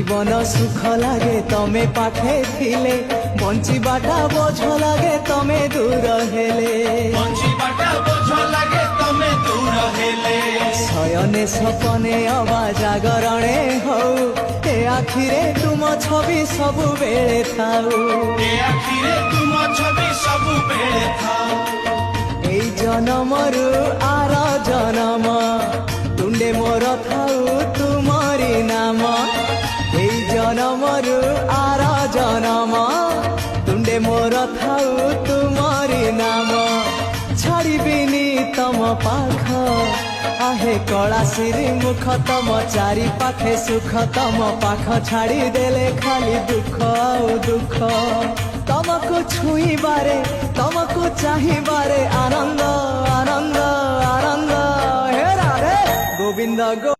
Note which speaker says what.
Speaker 1: জীবন সুখ লাগে তমে পাখে থিলে, বঞ্চিবাটা বোঝ লাগে তমে দূর হেলে। শয়নে সপনে অবা জাগরণে হও, এ আখিরে তুম ছবি ସବୁବେଳେ থাও। এই জনমরু আর জনম তুণ্ডে মোর থাউ তুমরি নাম। এই জনমরু আর জনম তুণ্ডে মোর থাউ তুমরি নাম। ছাড়িবিনি তম পাখ आहे कलासिरी मुख, तम चारि पाखे सुख, तम पाख छाड़ी देले खाली दुख आउ दुख। तमको छुईबारे तमको चाहिबारे आनंद आनंद आनंद। हे राधे गोविंद गो।